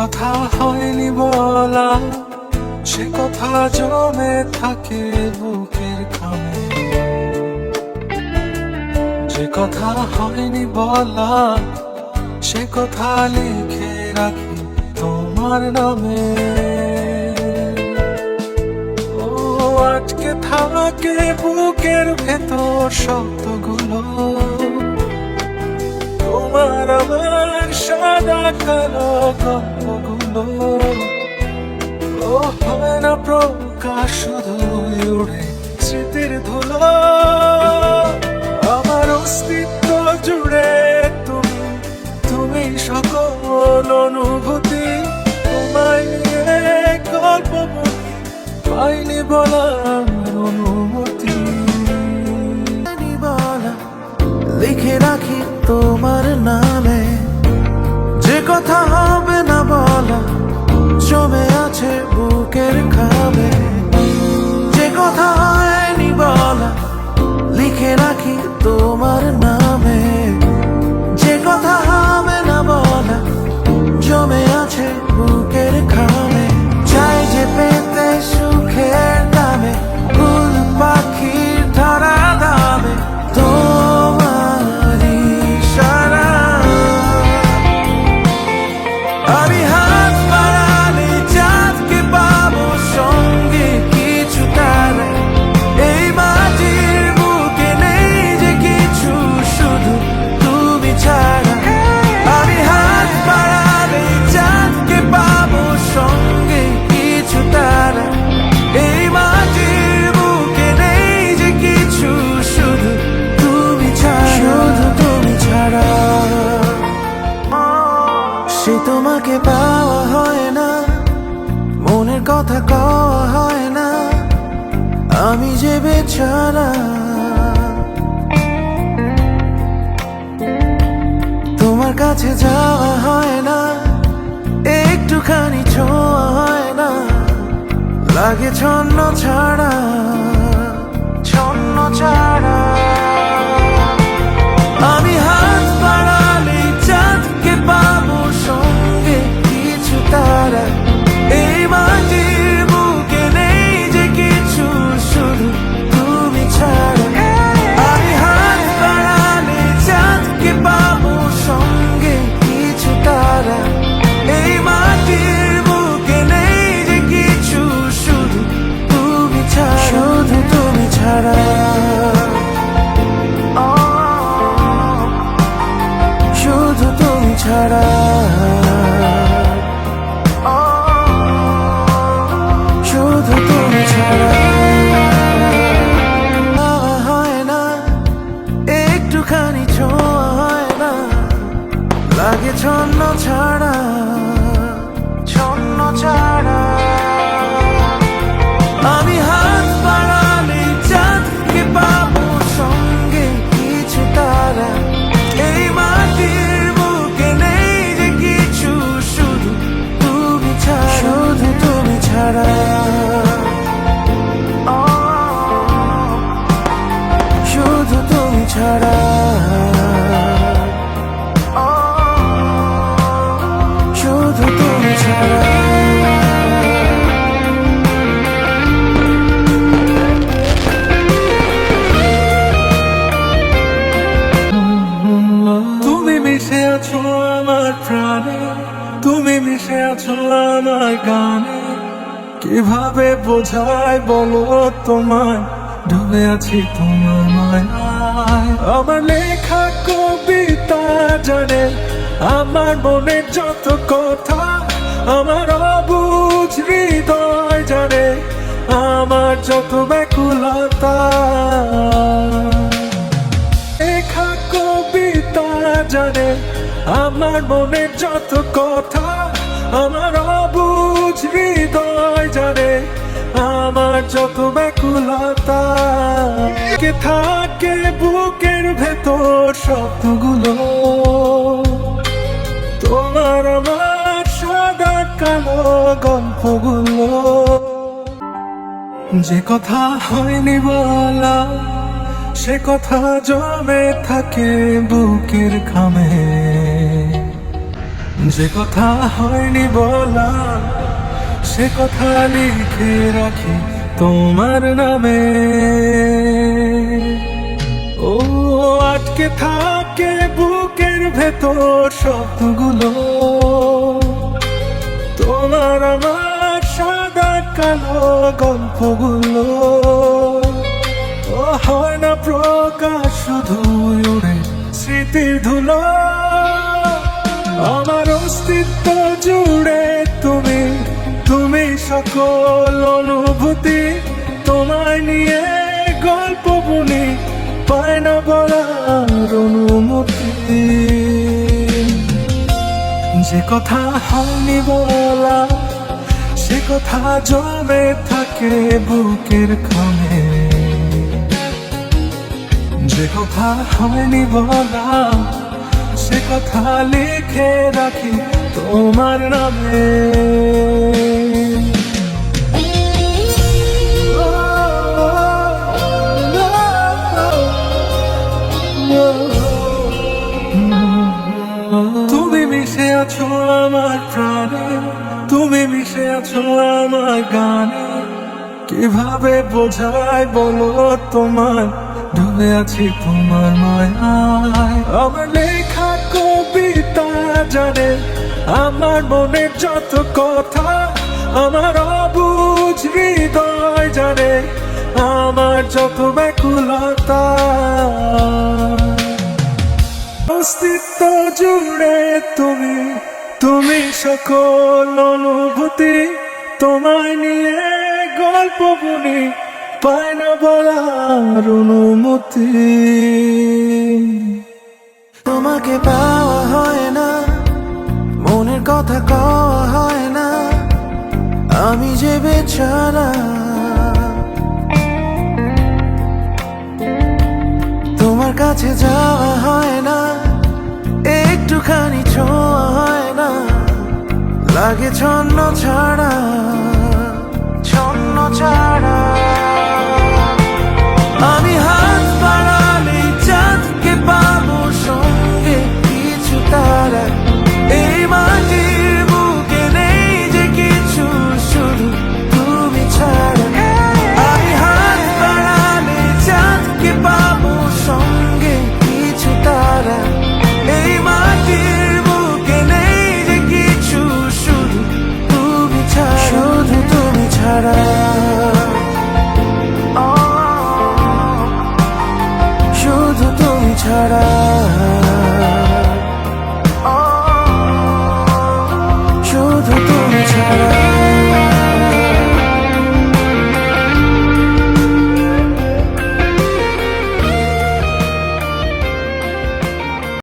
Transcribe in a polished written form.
কথা হয়নি বলা, সে কথা জমে থাকে বুকের খামে। যে কথা হয়নি বলা, সে কথা লিখে রাখি তোমার নামে। ও আটকে থাকে বুকের ভেতর শব্দগুলো, তোমার আমার সাদা কালো গল্পগুলো। ও হয় না প্রকাশ, শুধু উড়ে স্মৃতির ধুলো। আমার অস্তিত্ব জুড়ে তুমি, তুমি সকল অনুভূতি। তোমায় নিয়ে গল্প বলি, পাইনি বলা আমার অনুমতি। বলা লিখে রাখি তোমার নামে, যে কথা হবে না বলা জমে আছে বুকের খামে। যে কথা হয়নি বলা লিখে রাখি তোমার নামে, যে কথা হবে না বলা জমে আছে বুকের খামে। চাই যে পেতে সুখের দামে, ফুল পাখির ধরা দামে তোমার ইশারা। আমি হাত বাড়ালে চাঁদকে পাবো সঙ্গে কিছু তারা। এই মাটির বুকে নেই যে কিছু, শুধু তুমি ছাড়া। আমি হাত বাড়ালে চাঁদকে পাবো সঙ্গে কিছু তারা। এই মাটির বুকে নেই যে কিছু, শুধু তুমি ছাড়া, শুধু তুমি ছাড়া। সে তোমাকে পাওয়া হয় না, মনের কথা কওয়া হয় না, আমি যে বেচারা। তোমার কাছে যাওয়া হয় না, একটুখানি ছোঁয়া হয় না, লাগে ছন্ন ছাড়া, ছন্ন ছাড়া। আমি হাত বাড়ালে চাঁদকে পাবো সঙ্গে কিছু তারা। এই মাটির বুকে নেই যে কিছু, শুধু তুমি ছাড়া। আমি হাত বাড়ালে চাঁদকে পাবো সঙ্গে কিছু তারা। এই মাটির বুকে নেই যে কিছু, শুধু তুমি ছাড়া, শুধু তুমি ছাড়া। শুধু তুমি ছাড়া, শুধু তুমি ছাড়া। হয় না, একটুখানি ছোঁয়া হয় না, লাগে ছন্ন ছাড়া, ছন্ন ছাড়া। আমি হাত বাড়ালে চাঁদকে পাবো সঙ্গে কিছু তারা। এই মাটির বুকে নেই যে কিছু, শুধু তুমি ছাড়া, শুধু তুমি ছাড়া। শুধু তুমি ছাড়া, শুধু তুমি ছাড়া। তুমি মিশে আছো আমার প্রাণে, তুমি মিশে আছো আমার গানে। কিভাবে বোঝাই বলো তোমায়, ডুবে আছি তোমার মায়ায়। আমার লেখা কবিতা জানে আমার মনের যত কথা, আমার অবুঝ হৃদয় জানে আমার যত ব্যাকুলতা। লেখা কবিতা জানে আমার মনের যত কথা, আমার অবুঝ হৃদয় জানে আমার যত ব্যাকুলতা। কে থাকে বুকের ভেতর শব্দগুলো, তোমার আমার সাদা কালো গল্পগুলো। যে কথা হয়নি বলা, সে কথা জমে থাকে বুকের খামে। যে কথা হয়নি বলা সে কথা লিখে রাখি তোমার নামে। ও আটকে থাকে বুকের ভেতর শব্দগুলো, তোমার আমার সাদা কালো গল্পগুলো। ও হয় না প্রকাশ, শুধু উড়ে স্মৃতির ধুলো। আমার অস্তিত্ব জুড়ে তুমি, তুমি সকল অনুভূতি। তোমায় নিয়ে গল্প বুনি, পায় না বলার অনুমতি। যে কথা হয়নি বলা সে কথা জমে থাকে বুকের খামে। যে কথা হয়নি বলা সে কথা লিখে রাখি তোমার নামে। তুমি মিশে আছো আমার প্রাণে, তুমি মিশে আছো আমার গানে। কিভাবে বোঝাই বলো তোমায়, ডুবে আছি তোমার মায়ায়। আমার লেখা কবিতা জানে আমার মনের যত কথা, আমার অবুঝ হৃদয় জানে আমার যত ব্যাকুলতা। অস্তিত্ব জুড়ে তুমি, তুমি সকল অনুভূতি। তোমায় নিয়ে গল্প বুনি, পায় না বলার অনুমতি। তোমাকে পাওয়া হয় না, মনের কথা কওয়া হয় না, আমি যে বেচারা। তোমার কাছে যাওয়া হয় না, একটুখানি ছোঁয়া হয় না, লাগে ছন্ন ছাড়া, ছন্ন ছাড়া।